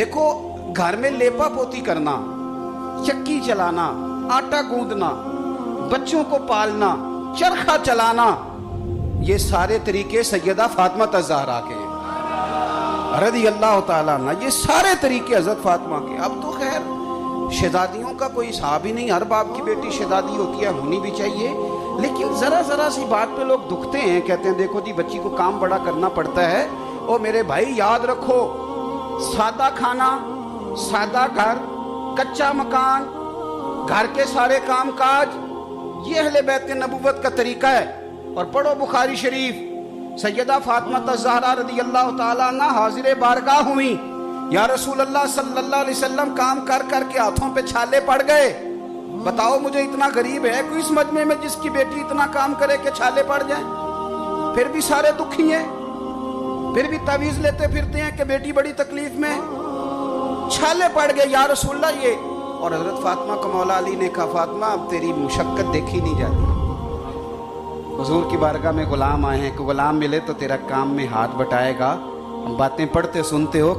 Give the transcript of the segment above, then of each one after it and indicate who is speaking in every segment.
Speaker 1: دیکھو گھر میں لیپا پوتی کرنا، چکی چلانا، آٹا گوندنا، بچوں کو پالنا، چرخہ چلانا، یہ سارے طریقے سیدہ فاطمہ الزہرا کے ہیں رضی اللہ تعالیٰ عنہ، یہ سارے طریقے حضرت فاطمہ کے۔ اب تو خیر شہزادیوں کا کوئی حساب ہی نہیں، ہر باپ کی بیٹی شہزادی ہوتی ہے، ہونی بھی چاہیے، لیکن ذرا سی بات پہ لوگ دکھتے ہیں، کہتے ہیں دیکھو جی بچی کو کام بڑا کرنا پڑتا ہے۔ اور میرے بھائی یاد رکھو، سادہ کھانا، سادہ گھر، کچا مکان، گھر کے سارے کام کاج، یہ اہل بیت نبوت کا طریقہ ہے۔ اور پڑھو بخاری شریف، سیدہ فاطمہ الزہرا رضی اللہ تعالیٰ عنہ حاضر بارگاہ ہوئی، یا رسول اللہ صلی اللہ علیہ وسلم کام کر کر کے ہاتھوں پہ چھالے پڑ گئے، بتاؤ مجھے اتنا غریب ہے کوئی اس مجمع میں جس کی بیٹی اتنا کام کرے کہ چھالے پڑ جائیں؟ پھر بھی سارے دکھی ہیں، پھر بھی تعویذ لیتے پھرتے ہیں کہ بیٹی بڑی تکلیف میں، چھالے پڑ گئے یا رسول اللہ یہ۔ اور حضرت فاطمہ کو مولا علی نے کہا فاطمہ اب تیری مشقت دیکھی نہیں جاتی، حضور کی بارگاہ میں غلام آئے ہیں، کہ غلام ملے تو تیرا کام میں ہاتھ بٹائے گا، ہم باتیں پڑھتے سنتے ہو،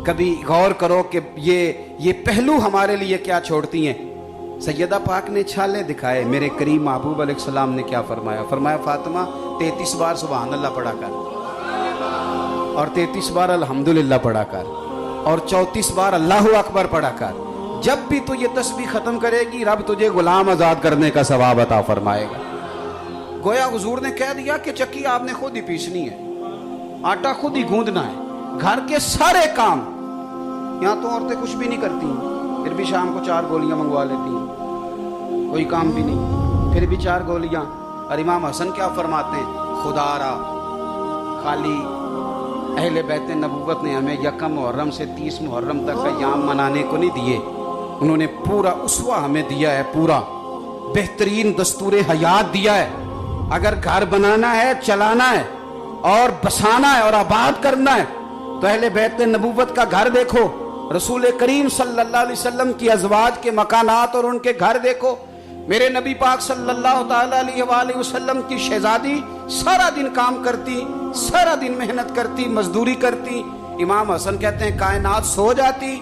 Speaker 1: کبھی غور کرو کہ یہ پہلو ہمارے لیے کیا چھوڑتی ہیں۔ سیدہ پاک نے چھالے دکھائے، میرے کریم محبوب علیہ السلام نے کیا فرمایا؟ فرمایا فاطمہ 33 بار سبحان اللہ پڑھا کر، اور 33 بار الحمدللہ پڑھا کر، اور 34 بار اللہ اکبر پڑھا کر۔ جب بھی تو یہ تسبیح ختم کرے گی رب تجھے غلام آزاد کرنے کا ثواب عطا فرمائے گا۔ گویا حضور نے کہہ دیا کہ چکی آپ نے خود ہی پیسنی ہے، آٹا خود ہی گوندنا ہے، گھر کے سارے کام۔ یہاں تو عورتیں کچھ بھی نہیں کرتی، پھر بھی شام کو 4 گولیاں منگوا لیتی ہیں، کوئی کام بھی نہیں، پھر بھی 4 گولیاں۔ اور امام حسن کیا فرماتے ہیں؟ خدا را خالی اہل بیت نبوت نے ہمیں 1 محرم سے 30 محرم تک ایام منانے کو نہیں دیے، انہوں نے پورا اسوہ ہمیں دیا ہے، پورا بہترین دستور حیات دیا ہے۔ اگر گھر بنانا ہے، چلانا ہے اور بسانا ہے اور آباد کرنا ہے تو اہل بیت نبوت کا گھر دیکھو، رسول کریم صلی اللہ علیہ وسلم کی ازواج کے مکانات اور ان کے گھر دیکھو۔ میرے نبی پاک صلی اللہ تعالیٰ علیہ وآلہ وسلم کی شہزادی سارا دن کام کرتی، سارا دن محنت کرتی، مزدوری کرتی۔ امام حسن کہتے ہیں کائنات سو جاتی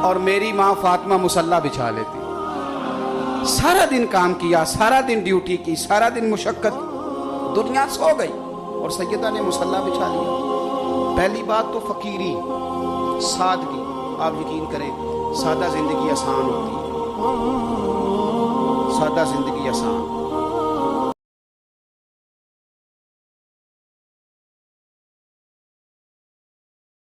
Speaker 1: اور میری ماں فاطمہ مصلی بچھا لیتی۔ سارا دن کام کیا، سارا دن ڈیوٹی کی، سارا دن مشقت، دنیا سو گئی اور سیدہ نے مصلی بچھا لیا۔ پہلی بات تو فقیری، سادگی۔ آپ یقین کریں سادہ زندگی آسان ہوتی ہے، سادہ زندگی آسان۔